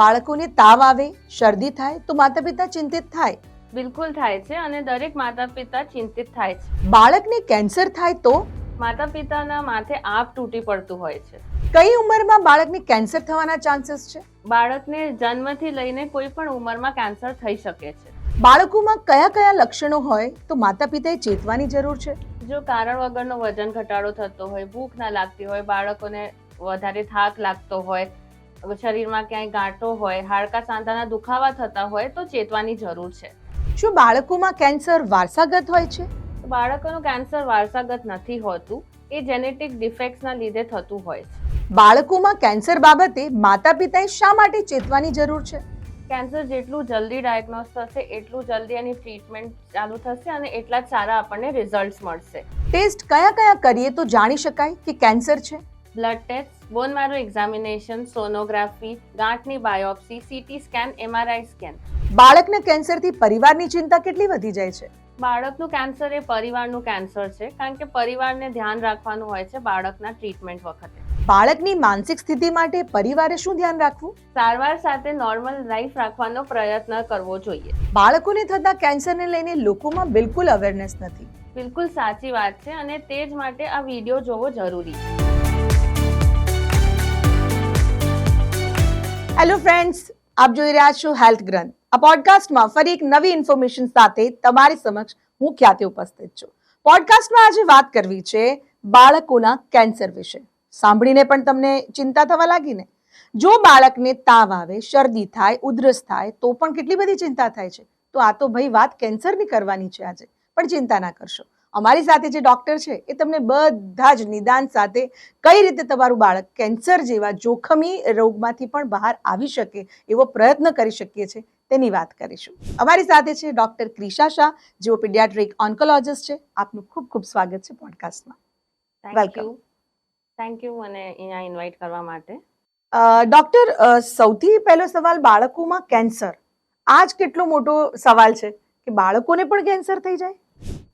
બાળકોને તાવ આવે, શરદી થાય તો માતા પિતા ચિંતિત થાય. બિલકુલ થાય છે અને દરેક માતા પિતા ચિંતિત થાય છે. બાળકને કેન્સર થાય તો માતા પિતાના માથે આગ તૂટી પડતું હોય છે. કઈ ઉંમરમાં બાળકને કેન્સર થવાના ચાન્સીસ છે? બાળકને જન્મથી લઈને કોઈ પણ ઉંમરમાં કેન્સર થઈ શકે છે. બાળકોમાં કયા કયા લક્ષણો હોય તો માતા પિતાએ ચેતવાની જરૂર છે? જો કારણ વગરનો વજન ઘટાડો થતો હોય, ભૂખ ના લાગતી હોય, બાળકોને વધારે થાક લાગતો હોય, શરીરમાં ક્યાંય ગાંઠો હોય, હાડકા સાંધાના દુખાવા થતા હોય તો ચેતવાની જરૂર છે. શું બાળકોમાં કેન્સર વારસાગત હોય છે? બાળકોનું કેન્સર વારસાગત નથી હોતું, એ જેનેટિક ડિફેક્ટ્સના લીધે થતું હોય છે. બાળકોમાં કેન્સર બાબતે માતા પિતાએ શા માટે ચેતવાની જરૂર છે? કેન્સર જેટલું જલ્દી ડાયગ્નોસ થશે એટલું જલ્દી એની ટ્રીટમેન્ટ ચાલુ થશે અને એટલા જ સારા આપણને રિઝલ્ટ્સ મળશે. ટેસ્ટ કયા કયા કરીએ તો જાણી શકાય કે કેન્સર છે? Blood test, bone marrow examination, sonography, ગાંઠની biopsy, CT scan, MRI scan. બાળકના કેન્સરથી પરિવારની ચિંતા કેટલી વધી જાય છે? બાળકનું કેન્સર એ પરિવારનું કેન્સર છે, કારણ કે પરિવારને ધ્યાન રાખવાનું હોય છે બાળકના ટ્રીટમેન્ટ વખતે. બાળકની માનસિક સ્થિતિ માટે પરિવારે શું ધ્યાન રાખવું? સારવાર સાથે નોર્મલ લાઈફ રાખવાનો પ્રયત્ન કરવો જોઈએ. બાળકોને થતા કેન્સરને લઈને લોકોમાં બિલકુલ અવેરનેસ નથી. બિલકુલ સાચી વાત છે અને તે જ માટે આ વિડીયો જોવો જરૂરી છે. હેલો ફ્રેન્ડ્સ, આપ જોઈ રહ્યા છો હેલ્થ ગ્રંથ. આ પોડકાસ્ટમાં ફરી એક નવી ઇન્ફોર્મેશન સાથે તમારી સમક્ષ હું ખ્યાતિ ઉપસ્થિત છું. પોડકાસ્ટમાં આજે વાત કરવી છે બાળકોના કેન્સર વિશે. સાંભળીને પણ તમને ચિંતા થવા લાગી ને? જો બાળકને તાવ આવે, શરદી થાય, ઉધરસ થાય તો પણ કેટલી બધી ચિંતા થાય છે. તો આ તો ભાઈ વાત કેન્સરની કરવાની છે આજે. પણ ચિંતા ના કરશો, અમારી સાથે જે ડોક્ટર છે એ તમને બધા જ નિદાન સાથે કઈ રીતે તમારું બાળક કેન્સર જેવા જોખમી રોગમાંથી પણ બહાર આવી શકે એવો પ્રયત્ન કરી શકીએ છીએ તેની વાત કરીશું. અમારી સાથે છે ડોક્ટર ક્રિશા શાહ, જેઓ પીડિયાટ્રિક ઓન્કોલોજિસ્ટ છે. આપનું ખૂબ ખૂબ સ્વાગત છે પોડકાસ્ટમાં. થેન્ક યુ મને અહીંયા ઇન્વાઇટ કરવા માટે. ડોક્ટર, સૌથી પહેલો સવાલ, બાળકોમાં કેન્સર આ જ કેટલો મોટો સવાલ છે કે બાળકોને પણ કેન્સર થઈ જાય?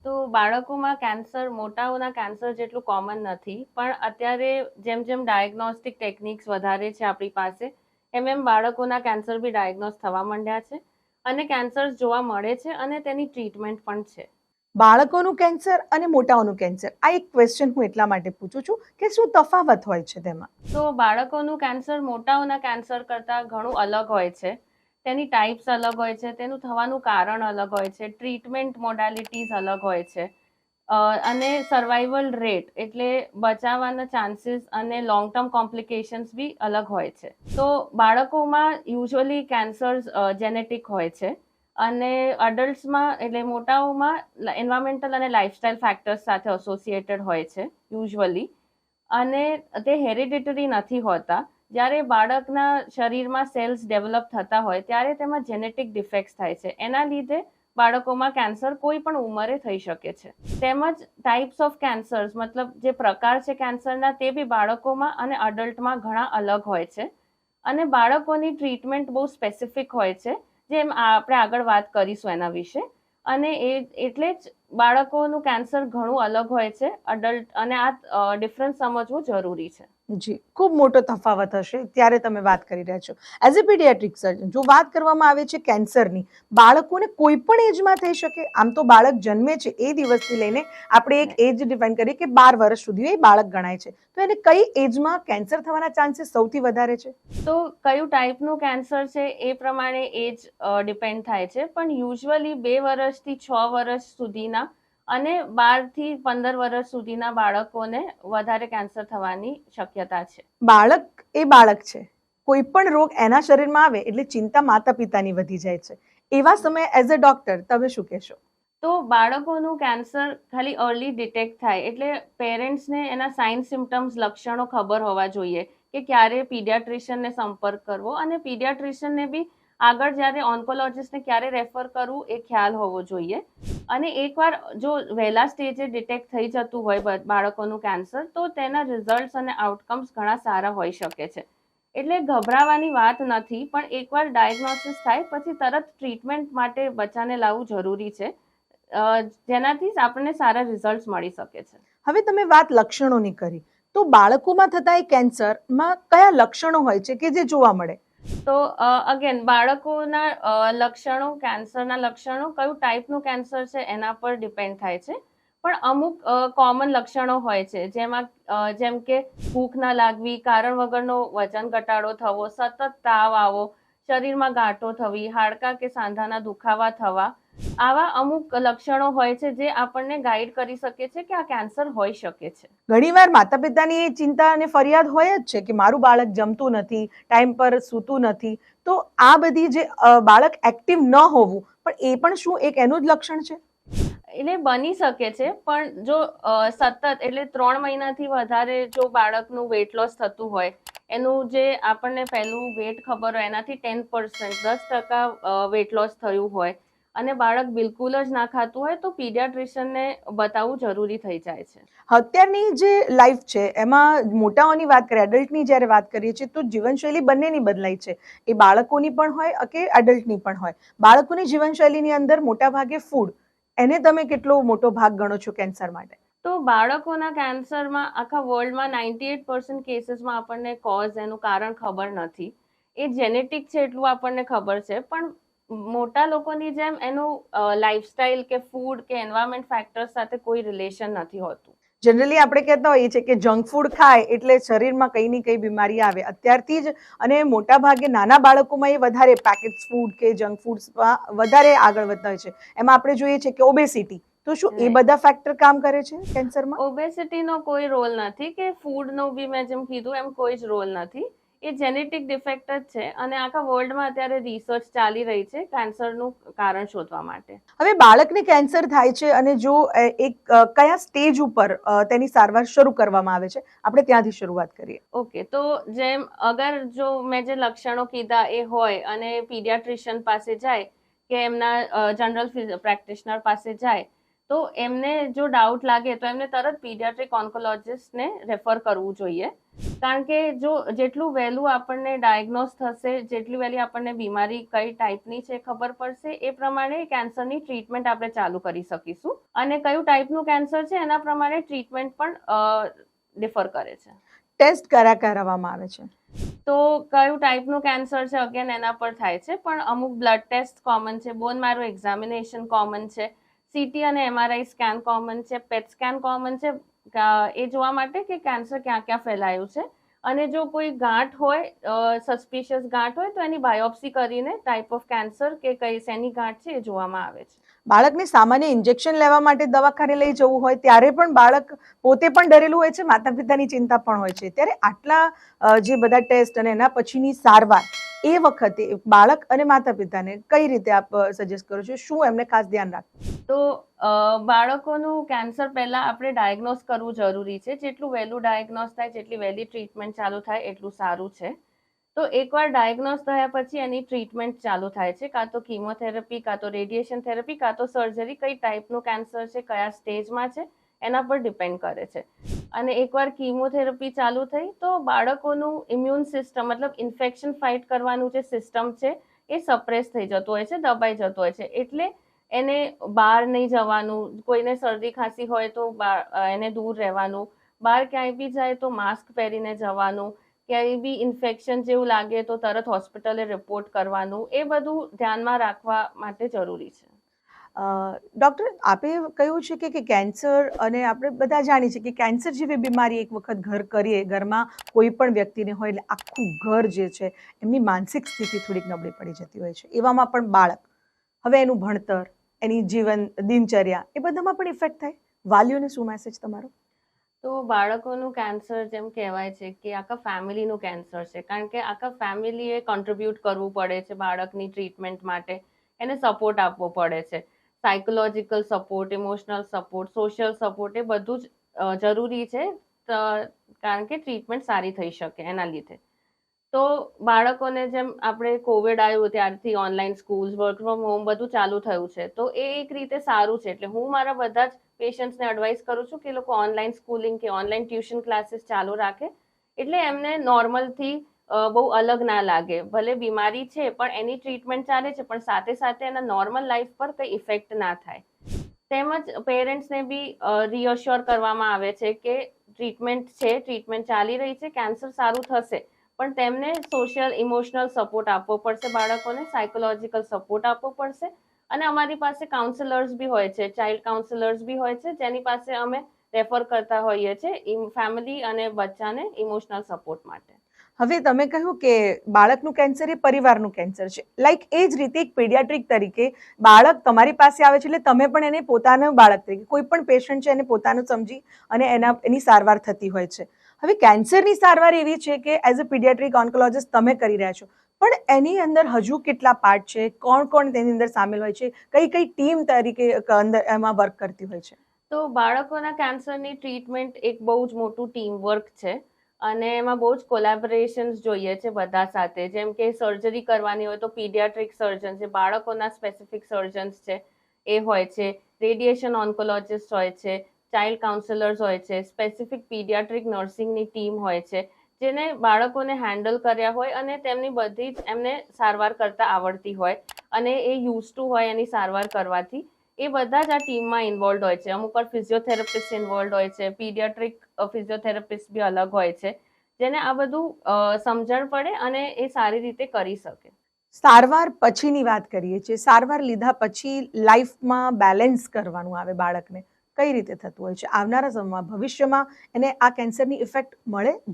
તો બાળકોમાં કેન્સર મોટાઓના કેન્સર જેટલું કોમન નથી, પણ અત્યારે જેમ જેમ ડાયગ્નોસ્ટિક ટેકનિક્સ વધારે છે આપણી પાસે, એમ બાળકોના કેન્સર બી ડાયગ્નોસ થવા માંડ્યા છે અને કેન્સર જોવા મળે છે અને તેની ટ્રીટમેન્ટ પણ છે. બાળકોનું કેન્સર અને મોટાઓનું કેન્સર, આ એક ક્વેશ્ચન હું એટલા માટે પૂછું છું કે શું તફાવત હોય છે તેમાં? તો બાળકોનું કેન્સર મોટાઓના કેન્સર કરતાં ઘણું અલગ હોય છે. તેની ટાઈપ્સ અલગ હોય છે, તેનું થવાનું કારણ અલગ હોય છે, ટ્રીટમેન્ટ મોડાલિટીઝ અલગ હોય છે અને સર્વાઈવલ રેટ એટલે બચાવવાના ચાન્સીસ અને લોંગ ટર્મ કોમ્પ્લિકેશન્સ બી અલગ હોય છે. તો બાળકોમાં યુઝ્યુઅલી કેન્સર જેનેટિક હોય છે અને અડલ્ટ્સમાં એટલે મોટાઓમાં એન્વાયરમેન્ટલ અને લાઇફસ્ટાઇલ ફેક્ટર્સ સાથે એસોસિએટેડ હોય છે યુઝ્યુઅલી, અને તે હેરિડિટરી નથી હોતા. જ્યારે બાળકના શરીરમાં સેલ્સ ડેવલપ થતા હોય ત્યારે તેમાં જેનેટિક ડિફેક્ટ્સ થાય છે. એના લીધે બાળકોમાં કેન્સર કોઈ પણ ઉંમરે થઈ શકે છે. તેમજ ટાઈપ્સ ઓફ કેન્સર્સ, મતલબ જે પ્રકાર છે કેન્સરના, તે બી બાળકોમાં અને અડલ્ટમાં ઘણા અલગ હોય છે અને બાળકોની ટ્રીટમેન્ટ બહુ સ્પેસિફિક હોય છે, જેમ આપણે આગળ વાત કરીશું એના વિશે. અને એટલે જ બાળકોનું કેન્સર ઘણું અલગ હોય છે અડલ્ટ, અને આ ડિફરન્સ સમજવું જરૂરી છે. જી, ખૂબ મોટો તફાવત હશે ત્યારે તમે વાત કરી રહ્યા છો. એઝ અ પીડિયાટ્રિક સર્જન, જો વાત કરવામાં આવે છે કેન્સરની, બાળકોને કોઈ પણ એજમાં થઈ શકે. આમ તો બાળક જન્મે છે એ દિવસથી લઈને આપણે એક એજ ડિફાઇન કરીએ કે 12 વર્ષ સુધી એ બાળક ગણાય છે. તો એને કઈ એજમાં કેન્સર થવાના ચાન્સીસ સૌથી વધારે છે? તો કયું ટાઈપનું કેન્સર છે એ પ્રમાણે એજ ડિપેન્ડ થાય છે, પણ યુઝ્યુઅલી 2 વર્ષથી 6 વર્ષ સુધીના અને 12 થી 15 વર્ષ સુધીના બાળકોને વધારે કેન્સર થવાની શક્યતા છે. બાળક એ બાળક છે, કોઈ પણ રોગ એના શરીરમાં આવે એટલે ચિંતા માતા પિતાની વધી જાય છે. એવા સમયે એઝ અ ડોક્ટર તમે શું કહેશો? તો બાળકોનું કેન્સર ખાલી અર્લી ડિટેક્ટ થાય એટલે પેરેન્ટ્સને એના સાઇન સિમ્ટમ્સ, લક્ષણો ખબર હોવા જોઈએ કે ક્યારે પીડિયાટ્રિશિયનને સંપર્ક કરવો અને પીડિયાટ્રિશિયનને બી આગળ જ્યારે ઓન્કોલોજિસ્ટને ક્યારે રેફર કરવું એ ખ્યાલ હોવો જોઈએ. અને એકવાર જો વહેલા સ્ટેજે ડિટેક્ટ થઈ જતું હોય બાળકોનું કેન્સર, તો તેના રિઝલ્ટ્સ અને આઉટકમ્સ ઘણા સારા હોઈ શકે છે. એટલે ગભરાવાની વાત નથી, પણ એકવાર ડાયગ્નોસિસ થાય પછી તરત ટ્રીટમેન્ટ માટે બચ્ચાને લાવવું જરૂરી છે, જેનાથી આપણને સારા રિઝલ્ટ્સ મળી શકે છે. હવે તમે વાત લક્ષણોની કરી, તો બાળકોમાં થતા એ કેન્સરમાં કયા લક્ષણો હોય છે કે જે જોવા મળે? તો અગેન બાળકોના લક્ષણો, કેન્સરના લક્ષણો કયું ટાઈપનું કેન્સર છે એના પર ડિપેન્ડ થાય છે. પણ અમુક કોમન લક્ષણો હોય છે જેમ કે ભૂખ ના લાગવી, કારણ વગરનો વજન ઘટાડો થવો, સતત તાવ આવો, શરીરમાં ગાંઠો થવી, હાડકા કે સાંધાના દુખાવા થવા, આવા અમુક લક્ષણો હોય છે જે આપણને ગાઈડ કરી શકે છે કે આ કેન્સર હોઈ શકે છે. ઘણીવાર માતા પિતાની એ ચિંતા અને ફરિયાદ હોય જ છે કે મારું બાળક જમતું નથી, ટાઈમ પર સૂતું નથી. તો આ બધી જે બાળક એક્ટિવ ન હોવું, પણ એ પણ શું એક એનું જ લક્ષણ છે? એટલે બની શકે છે, પણ જો સતત એટલે 3 મહિનાથી વધારે જો બાળકનું વેટ લોસ થતું હોય, એનું જે આપણને પહેલું વેટ ખબર હોય એનાથી 10% 10% વેટ લોસ થયું હોય અને બાળક બિલકુલ જ ના ખાતું હોય તો પીડિયાટ્રિશિયનને બતાવવું જરૂરી થઈ જાય છે. અત્યારની જે લાઈફ છે એમાં મોટાઓની વાત કરીએ, એડલ્ટની જ્યારે વાત કરીએ છીએ તો જીવનશૈલી બંનેની બદલાઈ છે. એ બાળકોની પણ હોય કે એડલ્ટની પણ હોય. બાળકોની જીવનશૈલીની અંદર મોટા ભાગે ફૂડ, એને તમે કેટલો મોટો ભાગ ગણો છો કેન્સર માટે? તો બાળકોના કેન્સરમાં આખા વર્લ્ડમાં 98% કેસીસમાં આપણને કોઝ એનું કારણ ખબર નથી. એ જેનેટિક છે એટલું આપણને ખબર છે, પણ મોટા લોકોની જેમ એનું લાઈફસ્ટાઈલ કે ફૂડ કે એન્વાયરમેન્ટ ફેક્ટર્સ સાથે કોઈ રિલેશન નથી હોતું. જનરલી આપણે કહેતા હોઈએ છીએ કે જંક ફૂડ ખાય એટલે શરીરમાં કંઈ ની કંઈ બીમારી આવે અત્યારથી જ, અને મોટા ભાગે નાના બાળકોમાં એ વધારે પેકેટ ફૂડ કે જંક ફૂડ્સમાં વધારે આગળ વધતા હોય છે. એમાં આપણે જોઈએ છીએ કે ઓબેસિટી, તો શું એ બધા ફેક્ટર કામ કરે છે કેન્સરમાં? ઓબેસિટીનો કોઈ રોલ નથી કે ફૂડનો બી મેં જેમ કીધું એમ કોઈ જ રોલ નથી. એ જેનેટિક ડિફેક્ટ જ છે અને આખા વર્લ્ડમાં અત્યારે રિસર્ચ ચાલી રહી છે કેન્સરનું કારણ શોધવા માટે. હવે બાળકને કેન્સર થાય છે અને જો એક કયા સ્ટેજ ઉપર તેની સારવાર શરૂ કરવામાં આવે છે, આપણે ત્યાંથી શરૂઆત કરીએ. ઓકે, તો જેમ અગર જો મેં જે લક્ષણો કીધા એ હોય અને પીડિયાટ્રિશિયન પાસે જાય કે એમના જનરલ પ્રેક્ટિશનર પાસે જાય તો એમને જો ડાઉટ લાગે તો એમને તરત પીડિયાટ્રિક ઓન્કોલોજિસ્ટને રેફર કરવું જોઈએ. કારણ કે જો જેટલું વહેલું આપણને ડાયગ્નોઝ થશે, જેટલી વહેલી આપણને બીમારી કઈ ટાઈપની છે ખબર પડશે, એ પ્રમાણે કેન્સરની ટ્રીટમેન્ટ આપણે ચાલુ કરી શકીશું. અને કયું ટાઈપનું કેન્સર છે એના પ્રમાણે ટ્રીટમેન્ટ પણ ડિફર કરે છે. ટેસ્ટ કરાવવામાં આવે છે? તો કયું ટાઈપનું કેન્સર છે અગેન એના પર થાય છે, પણ અમુક બ્લડ ટેસ્ટ કોમન છે, બોન મેરો એક્ઝામિનેશન કોમન છે, સીટી અને MRI સ્કેન કોમન છે, પેટ સ્કેન કોમન છે, એ જોવા માટે કે કેન્સર ક્યાં ક્યાં ફેલાયું છે. અને જો કોઈ ગાંઠ હોય, સસ્પિશિયસ ગાંઠ હોય તો એની બાયોપ્સી કરીને ટાઈપ ઓફ કેન્સર કે કઈ શેની ગાંઠ છે એ જોવામાં આવે છે. બાળકને સામાન્ય ઇન્જેક્શન લેવા માટે દવાખાને લઈ જવું હોય ત્યારે પણ બાળક પોતે પણ ડરેલું હોય છે, માતા પિતાની ચિંતા પણ હોય છે. ત્યારે આટલા જે બધા ટેસ્ટ અને એના પછીની સારવાર, એ વખતે બાળક અને માતા પિતાને કઈ રીતે આપ સજેસ્ટ કરો છો? શું એમને ખાસ ધ્યાન રાખવું? તો બાળકોનું કેન્સર પહેલા આપણે ડાયગ્નોઝ કરવું જરૂરી છે. જેટલું વહેલું ડાયગ્નોઝ થાય, જેટલી વહેલી ટ્રીટમેન્ટ ચાલુ થાય એટલું સારું છે. તો એકવાર ડાયગ્નોઝ થયા પછી એની ટ્રીટમેન્ટ ચાલુ થાય છે, કાં તો કીમોથેરાપી, કાં તો રેડિયેશન થેરાપી, કાં તો સર્જરી. કઈ ટાઈપનું કેન્સર છે, કયા સ્ટેજમાં છે એના પર ડિપેન્ડ કરે છે. અને એકવાર કીમોથેરાપી ચાલુ થઈ તો બાળકોનું ઇમ્યુન સિસ્ટમ, મતલબ ઇન્ફેક્શન ફાઇટ કરવાનું જે સિસ્ટમ છે એ સપ્રેસ થઈ જતું હોય છે, દબાઈ જતું હોય છે. એટલે એને બહાર નહીં જવાનું, કોઈને શરદી ખાંસી હોય તો એને દૂર રહેવાનું, બહાર ક્યાંય બી જાય તો માસ્ક પહેરીને જવાનું, ક્યાંય બી ઇન્ફેક્શન જેવું લાગે તો તરત હોસ્પિટલે રિપોર્ટ કરવાનું, એ બધું ધ્યાનમાં રાખવા માટે જરૂરી છે. ડૉક્ટર, આપે કહ્યું છે કે કેન્સર, અને આપણે બધા જાણીએ છીએ કે કેન્સર જેવી બીમારી એક વખત ઘર કરીએ, ઘરમાં કોઈ પણ વ્યક્તિને હોય એટલે આખું ઘર જે છે એમની માનસિક સ્થિતિ થોડીક નબળી પડી જતી હોય છે. એવામાં પણ બાળક, હવે એનું ભણતર, એની જીવન દિનચર્યા, એ બધામાં પણ ઇફેક્ટ થાય. વાલીઓને શું મેસેજ તમારો? તો બાળકોનું કેન્સર જેમ કહેવાય છે કે આખા ફેમિલીનું કેન્સર છે, કારણ કે આખા ફેમિલીએ કોન્ટ્રીબ્યુટ કરવું પડે છે બાળકની ટ્રીટમેન્ટ માટે. એને સપોર્ટ આપવો પડે છે, psychological support, emotional support, social support, એ બધું જ જરૂરી છે, કારણ કે ટ્રીટમેન્ટ સારી થઈ શકે એના લીધે. તો બાળકોને જેમ આપણે કોવિડ આવ્યું ત્યારથી online schools, work from home બધું ચાલુ થયું છે, તો એ એક રીતે સારું છે. એટલે હું મારા બધા જ પેશન્ટ્સને એડવાઇસ કરું છું કે લોકો ઓનલાઈન સ્કૂલિંગ કે ઓનલાઈન ટ્યુશન ક્લાસીસ ચાલુ રાખે, એટલે એમને નોર્મલથી બહુ અલગ ના લાગે. ભલે બીમારી છે પણ એની ટ્રીટમેન્ટ ચાલે છે, પણ સાથે સાથે એના નોર્મલ લાઈફ પર કંઈ ઇફેક્ટ ના થાય. તેમજ પેરેન્ટ્સને બી રીઅશ્યોર કરવામાં આવે છે કે ટ્રીટમેન્ટ છે, ટ્રીટમેન્ટ ચાલી રહી છે, કેન્સર સારું થશે, પણ તેમને સોશિયલ ઇમોશનલ સપોર્ટ આપવો પડશે, બાળકોને સાયકોલોજીકલ સપોર્ટ આપવો પડશે. અને અમારી પાસે કાઉન્સિલર્સ બી હોય છે, ચાઇલ્ડ કાઉન્સિલર્સ બી હોય છે, જેની પાસે અમે રેફર કરતા હોઈએ છીએ ફેમિલી અને બચ્ચાને ઇમોશનલ સપોર્ટ માટે. હવે તમે કહ્યું કે બાળકનું કેન્સર એ પરિવારનું કેન્સર છે, લાઈક એ જ રીતે એક પીડિયાટ્રિક તરીકે બાળક તમારી પાસે આવે છે એટલે તમે પણ એને પોતાનું બાળક તરીકે, કોઈ પણ પેશન્ટ છે એને પોતાનું સમજી અને એની સારવાર થતી હોય છે. હવે કેન્સરની સારવાર એવી છે કે એઝ અ પીડિયાટ્રિક ઓન્કોલોજિસ્ટ તમે કરી રહ્યા છો, પણ એની અંદર હજુ કેટલા પાર્ટ છે, કોણ કોણ તેની અંદર સામેલ હોય છે, કઈ કઈ ટીમ તરીકે અંદર એમાં વર્ક કરતી હોય છે? તો બાળકોના કેન્સરની ટ્રીટમેન્ટ એક બહુ જ મોટું ટીમ વર્ક છે અને એમાં બહુ જ કોલેબોરેશન્સ જોઈએ છે બધા સાથે. જેમ કે સર્જરી કરવાની હોય તો પીડિયાટ્રિક સર્જન છે, બાળકોના સ્પેસિફિક સર્જન્સ છે એ હોય છે, રેડિયેશન ઓન્કોલોજિસ્ટ હોય છે, ચાઇલ્ડ કાઉન્સિલર્સ હોય છે, સ્પેસિફિક પીડિયાટ્રિક નર્સિંગની ટીમ હોય છે, જેને બાળકોને હેન્ડલ કર્યા હોય અને તેમની બધી જ એમને સારવાર કરતા આવડતી હોય અને એ યુઝ ટુ હોય એની સારવાર કરવાથી. એ બધા જ આ ટીમમાં ઇન્વોલ્વ હોય છે. અમુક વાર ફિઝિયોથેરાપિસ્ટ ઇન્વોલ્વ હોય છે, પીડિયાટ્રિક ફિઝિયોથેરાપિસ્ટ બી અલગ હોય છે, જેને આ બધું સમજણ પડે અને એ સારી રીતે કરી શકે. સારવાર પછીની વાત કરીએ છીએ, સારવાર લીધા પછી લાઈફમાં બેલેન્સ કરવાનું આવે બાળકને, કઈ રીતે થતું હોય છે આવનારા સમયમાં, ભવિષ્યમાં એને આ કેન્સરની ઇફેક્ટ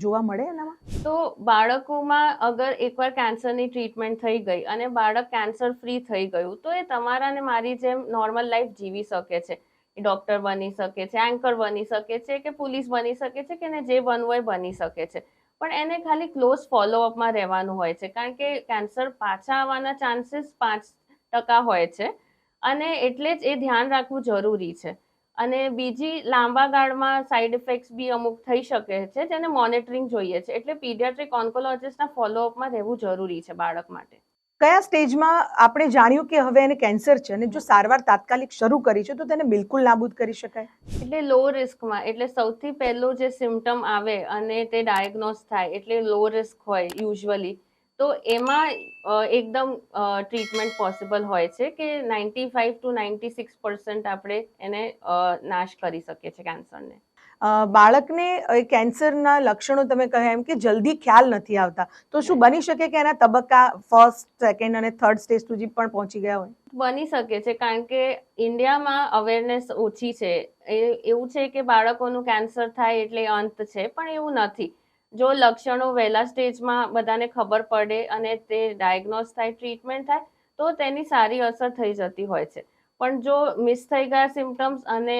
જોવા મળે એનામાં? તો બાળકોમાં અગર એકવાર કેન્સરની ટ્રીટમેન્ટ થઈ ગઈ અને બાળક કેન્સર ફ્રી થઈ ગયું તો એ તમારા ને મારી જેમ નોર્મલ લાઈફ જીવી શકે છે. એ ડોક્ટર બની શકે છે, એન્કર બની શકે છે, કે પોલીસ બની શકે છે, કે જે બનવું હોય બની શકે છે. પણ એને ખાલી ક્લોઝ ફોલોઅપમાં રહેવાનું હોય છે, કારણ કે કેન્સર પાછા આવવાના ચાન્સીસ 5% હોય છે અને એટલે જ એ ધ્યાન રાખવું જરૂરી છે. અને બીજી લાંબા ગાળમાં સાઈડ ઇફેક્ટ્સ બી અમુક થઈ શકે છે, જેને મોનિટરિંગ જોઈએ છે. એટલે પીડિયાટ્રિક ઓન્કોલોજિસ્ટના ફોલોઅપમાં રહેવું જરૂરી છે બાળક માટે. કયા સ્ટેજમાં આપણે જાણ્યું કે હવે એને કેન્સર છે અને જો સારવાર તાત્કાલિક શરૂ કરી છે તો તેને બિલકુલ નાબૂદ કરી શકાય? એટલે લો રિસ્કમાં, એટલે સૌથી પહેલો જે સિમ્ટમ આવે અને તે ડાયગ્નોઝ થાય એટલે લો રિસ્ક હોય યુઝ્યુઅલી, તો એમાં એકદમ ટ્રીટમેન્ટ પોસિબલ હોય છે કે 95 to 96% આપણે એને નાશ કરી શકીએ છીએ કેન્સરને. બાળકને કેન્સરના લક્ષણો તમે કહ્યા એમ કે જલ્દી ખ્યાલ નથી આવતા, તો શું બની શકે કે એના તબક્કા ફર્સ્ટ, સેકન્ડ અને થર્ડ સ્ટેજ સુધી પણ પહોંચી ગયા હોય? બની શકે છે, કારણ કે ઇન્ડિયામાં અવેરનેસ ઓછી છે. એવું છે કે બાળકોનું કેન્સર થાય એટલે અંત છે, પણ એવું નથી. જો લક્ષણો વહેલા સ્ટેજમાં બધાને ખબર પડે અને તે ડાયગ્નોઝ થાય, ટ્રીટમેન્ટ થાય, તો તેની સારી અસર થઈ જતી હોય છે. પણ જો મિસ થઈ ગયા સિમ્ટમ્સ અને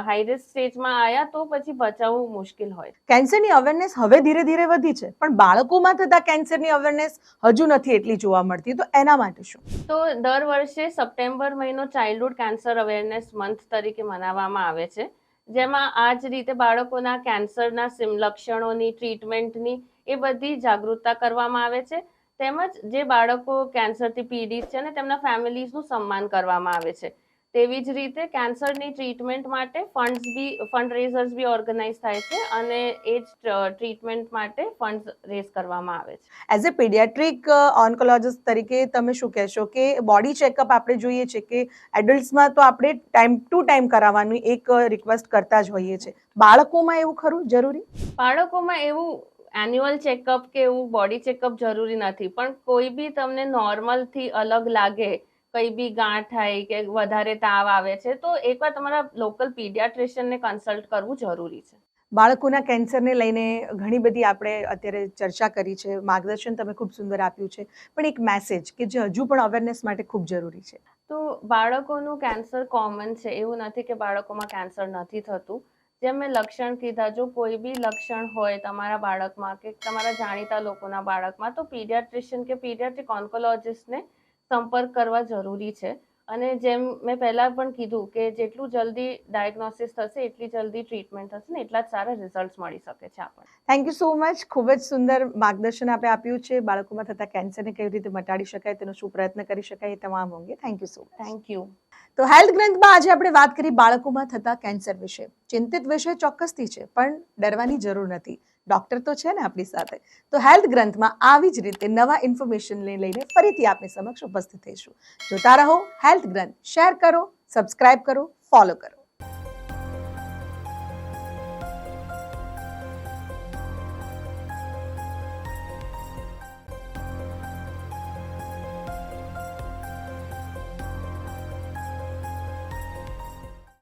હાઈ રિસ્ક સ્ટેજમાં આવ્યા તો પછી બચાવવું મુશ્કેલ હોય. કેન્સરની અવેરનેસ હવે ધીરે ધીરે વધી છે, પણ બાળકોમાં થતા કેન્સરની અવેરનેસ હજુ નથી એટલી જોવા મળતી, તો એના માટે શું? તો દર વર્ષે સપ્ટેમ્બર મહિનો ચાઇલ્ડહુડ કેન્સર અવેરનેસ મંથ તરીકે મનાવવામાં આવે છે, જેમાં આ જ રીતે બાળકોના કેન્સરના લક્ષણોની, ટ્રીટમેન્ટની એ બધી જાગૃતતા કરવામાં આવે છે. તેમજ જે બાળકો કેન્સરથી પીડિત છે અને તેમના ફેમિલીઝનું સન્માન કરવામાં આવે છે. તેવી જ રીતે કેન્સરની ટ્રીટમેન્ટ માટે ફંડરેઝર્સ બી ઓર્ગેનાઇઝ થાય છે અને એ જ ટ્રીટમેન્ટ માટે ફંડ્સ રેઝ કરવામાં આવે છે. એઝ અ પીડિયાટ્રિક ઓન્કોલોજિસ્ટ તરીકે તમે શું કહેશો કે બોડી ચેકઅપ આપણે જોઈએ છે કે એડલ્ટ્સમાં તો આપણે ટાઈમ ટુ ટાઈમ કરાવવાની એક રિક્વેસ્ટ કરતા જ હોઈએ છીએ, બાળકોમાં એવું ખરું જરૂરી? બાળકોમાં એવું એન્યુઅલ ચેકઅપ કે એવું બોડી ચેકઅપ જરૂરી નથી, પણ કોઈ બી તમને નોર્મલથી અલગ લાગે, કઈ બી ગાંઠ થાય કે વધારે તાવ આવે છે, તો એકવાર તમારા લોકલ પીડિયાટ્રિશિયનને કન્સલ્ટ કરવું જરૂરી છે. બાળકોના કેન્સરને લઈને ઘણી બધી આપણે અત્યારે ચર્ચા કરી છે, માર્ગદર્શન તમે ખૂબ સુંદર આપ્યું છે, પણ એક મેસેજ કે જે હજુ પણ અવેરનેસ માટે ખૂબ જરૂરી છે. તો બાળકોનું કેન્સર કોમન છે, એવું નથી કે બાળકોમાં કેન્સર નથી થતું. જેમ મેં લક્ષણ કીધા, જો કોઈ બી લક્ષણ હોય તમારા બાળકમાં કે તમારા જાણીતા લોકોના બાળકમાં, તો પીડિયાટ્રિશિયન કે પીડિયાટ્રિક ઓન્કોલોજિસ્ટને સંપર્ક કરવા જરૂરી છે. અને જેમ મેં પહેલા પણ કીધું કે જેટલું જલ્દી ડાયગ્નોસિસ થશે એટલી જલ્દી ટ્રીટમેન્ટ થશે ને એટલા જ સારા રિઝલ્ટ મળી શકે છે આપણને. Thank you so much. ખૂબ જ સુંદર માર્ગદર્શન આપે આપ્યું છે. બાળકોમાં થતા કેન્સરને કેવી રીતે મટાડી શકાય, તેનો શું પ્રયત્ન કરી શકાય, એ તમામ અંગે thank you so much. Thank you. તો હેલ્થ ગ્રંથમાં આજે આપણે વાત કરી બાળકોમાં થતા કેન્સર વિશે. ચિંતિત વિષય ચોક્કસથી છે, પણ ડરવાની જરૂર નથી. ડોક્ટર તો છે ને આપણી સાથે. તો હેલ્થ ગ્રંથમાં આવી જ રીતે નવા ઇન્ફોર્મેશનને લઈને ફરીથી આપની સમક્ષ ઉપસ્થિત થઈશું. જોતા રહો હેલ્થ ગ્રંથ. શેર કરો, સબસ્ક્રાઇબ કરો, ફોલો કરો.